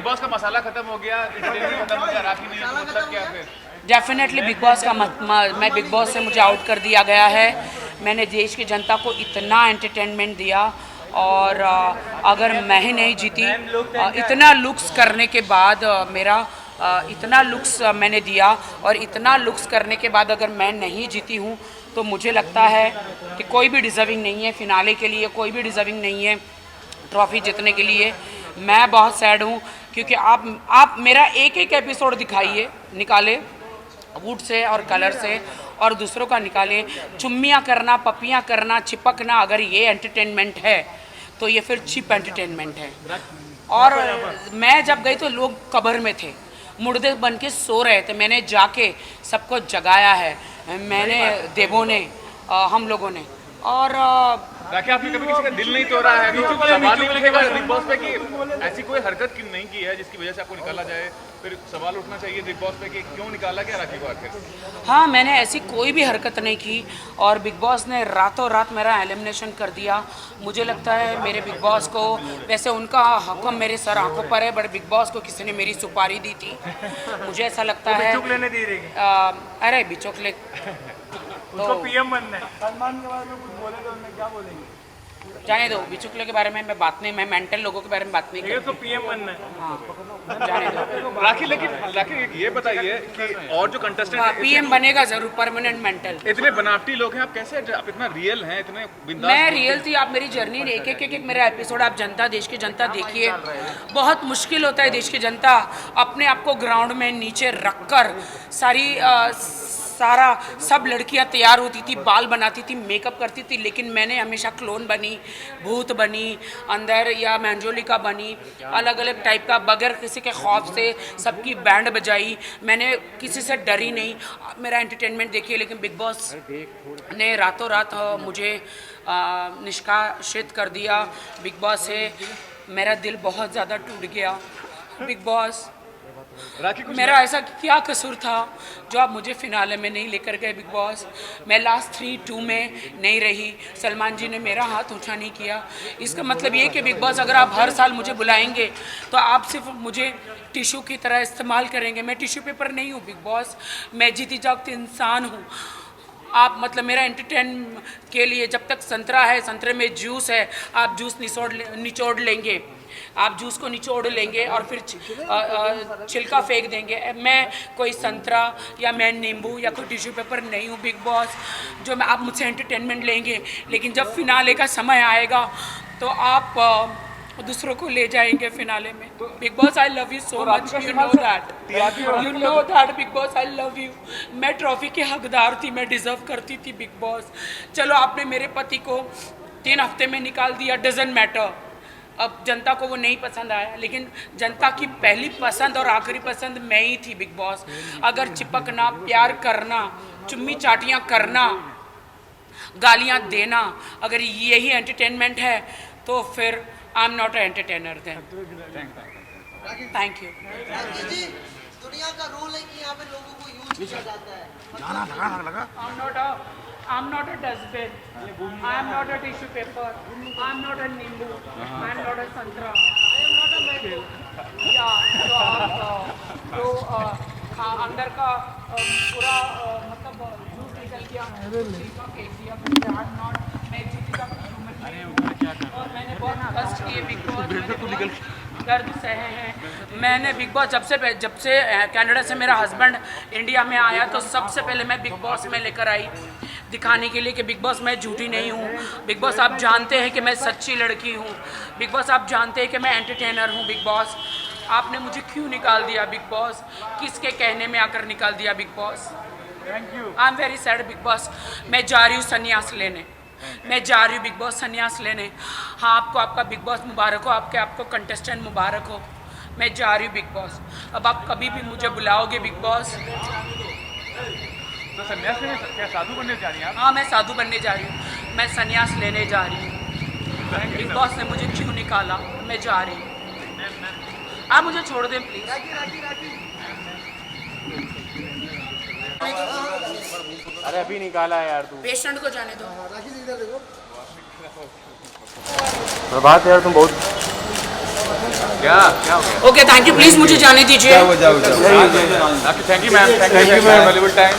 Boss का मसाला खत्म हो गया, इंटरटेनमेंट खत्म हो गया, राखी नहीं तो मतलब क्या फिर? डेफिनेटली बिग बॉस का मैं बिग बॉस से मुझे आउट कर दिया गया है। मैंने देश की जनता को इतना एंटरटेनमेंट दिया और अगर मैं ही नहीं जीती, इतना लुक्स करने के बाद मेरा इतना लुक्स मैंने दिया और इतना लुक्स करने के बाद अगर मैं नहीं जीती हूँ तो मुझे लगता है कि कोई भी डिज़र्विंग नहीं है फिनाले के लिए, कोई भी डिज़र्विंग नहीं है ट्रॉफी जीतने के लिए। मैं बहुत सैड हूँ क्योंकि आप मेरा एक एक एपिसोड दिखाइए, निकाले वुड से और कलर से और दूसरों का निकाले। चुम्मियाँ करना, पपियाँ करना, चिपकना, अगर ये एंटरटेनमेंट है तो ये फिर चिप एंटरटेनमेंट है। और मैं जब गई तो लोग कब्र में थे, मुर्दे बन के सो रहे थे, मैंने जाके सबको जगाया है, मैंने देवों ने, हम लोगों ने। और राखी, आपने कभी किसी का दिल नहीं तोड़ा है? सवाल उठेगा बिग बॉस पे कि ऐसी कोई हरकत नहीं की है जिसकी वजह से आपको निकाला जाए, फिर सवाल उठना चाहिए बिग बॉस पे कि क्यों निकाला गया राखी को आखिर? हाँ, मैंने ऐसी कोई भी हरकत नहीं की और बिग बॉस ने रातों रात मेरा एलिमिनेशन कर दिया। मुझे लगता है मेरे बिग बॉस को, वैसे उनका हुक्म मेरे सर आंखों पर है, बट बिग बॉस को किसी ने मेरी सुपारी दी थी। मुझे ऐसा लगता है लेने दी रही अरे बिचौकले उसको पीएम बनना है। सलमान के बारे में कुछ बोले तो उन्हें क्या बोलेंगे? जाने दो, बिचौकले के बारे में मैं बात नहीं, मैं मेंटल लोगों के बारे में बात नहीं करती। उसको पीएम बनना है। हाँ, जाने दो। राखी, लेकिन राखी ये बताइए कि और जो कंटेस्टेंट पीएम बनेगा जरूर, परमानेंट मेंटल। इतने बनावटी लोग हैं, आप कैसे, आप इतना रियल हैं, इतने बिंदास? मैं रियल थी। आप मेरी जर्नी, एक एक मेरा एपिसोड आप जनता, देश की जनता देखिए। बहुत मुश्किल होता है देश की जनता अपने आप को ग्राउंड में नीचे रखकर सब लड़कियां तैयार होती थी, बाल बनाती थी, मेकअप करती थी, लेकिन मैंने हमेशा क्लोन बनी, भूत बनी अंदर, या मैंजोलिका बनी, अलग अलग टाइप का, बगैर किसी के खौफ से सबकी बैंड बजाई। मैंने किसी से डरी नहीं। मेरा एंटरटेनमेंट देखिए। लेकिन बिग बॉस ने रातों रात मुझे निष्कासित कर दिया। बिग बॉस से मेरा दिल बहुत ज़्यादा टूट गया। बिग बॉस, मेरा ऐसा क्या कसूर था जो आप मुझे फिनाले में नहीं लेकर गए? बिग बॉस, मैं लास्ट 3-2 में नहीं रही, सलमान जी ने मेरा हाथ ऊंचा नहीं किया। इसका मतलब ये कि बिग बॉस, अगर आप हर साल मुझे बुलाएंगे तो आप सिर्फ मुझे टिश्यू की तरह इस्तेमाल करेंगे। मैं टिश्यू पेपर नहीं हूँ बिग बॉस, मैं जीती जागती इंसान हूँ। आप मतलब मेरा एंटरटेन के लिए, जब तक संतरा है, संतरे में जूस है, आप जूस निचोड़ लेंगे, आप जूस को निचोड़ लेंगे और फिर छिलका फेंक देंगे। मैं कोई संतरा या मैं नींबू या कोई टिश्यू पेपर नहीं हूँ बिग बॉस, जो मैं आप मुझसे एंटरटेनमेंट लेंगे, लेकिन जब फिनाले का समय आएगा तो आप दूसरों को ले जाएंगे फिनाले में। Big boss, I love you so much, you know that big boss, I love you. मैं ट्रॉफी की हकदार थी, मैं डिजर्व करती थी बिग बॉस। चलो, आपने मेरे पति को 3 हफ्ते में निकाल दिया, डजंट मैटर। अब जनता को वो नहीं पसंद आया, लेकिन जनता की पहली पसंद और आखिरी पसंद मैं ही थी बिग बॉस। अगर चिपकना, प्यार करना, चुम्मी चाटियाँ करना, गालियाँ देना, अगर यही एंटरटेनमेंट है तो फिर I am not a entertainer then. Thank you. दुनिया का रूल है कि यहाँ पे लोगों को यूज किया जाता है। लगा। I'm not a dustbin. I am not a tissue paper. I am not a नींबू. I am not a संतरा. I am not a mango. जो आप जो अंदर का पूरा मतलब जूस निकल गया, छिलका फेंक दिया, I am not, मैं जीती का ह्यूमन बीइंग और मैंने बहुत कष्ट किए बिग बॉस, दर्द सहे हैं मैंने। बिग बॉस जब से कनाडा से मेरा हस्बैंड इंडिया में आया तो सबसे पहले मैं बिग बॉस में लेकर आई, दिखाने के लिए कि बिग बॉस मैं झूठी नहीं हूँ। बिग बॉस, आप जानते हैं कि मैं सच्ची लड़की हूँ। बिग बॉस, आप जानते हैं कि मैं एंटरटेनर हूँ। बिग बॉस, आपने मुझे क्यों निकाल दिया? बिग बॉस, किसके कहने में आकर निकाल दिया? Big boss, thank you. I am very sad big boss. मैं जा रही हूँ संन्यास लेने, मैं जा रही हूँ बिग बॉस संन्यास लेने। हाँ, आपको आपका बिग बॉस मुबारक हो, आपको कंटेस्टेंट मुबारक हो। मैं जा रही हूँ बिग बॉस। अब आप कभी भी मुझे बुलाओगे बिग बॉस? तो संन्यास में क्या साधु बनने जा रही हैं आप? हाँ, मैं साधु बनने जा रही हूँ, मैं संन्यास लेने जा रही हूँ। बिग बॉस ने मुझे क्यों निकाला? मैं जा रही हूँ, आप मुझे छोड़ दें प्लीज। अरे अभी निकाला है यार तू। पेशेंट को जाने दो। प्रभात यार, तुम बहुत क्या क्या हो गया? ओके थैंक यू, प्लीज़ मुझे जाने दीजिए। Thank you ma'am, thank you ma'am, valuable time.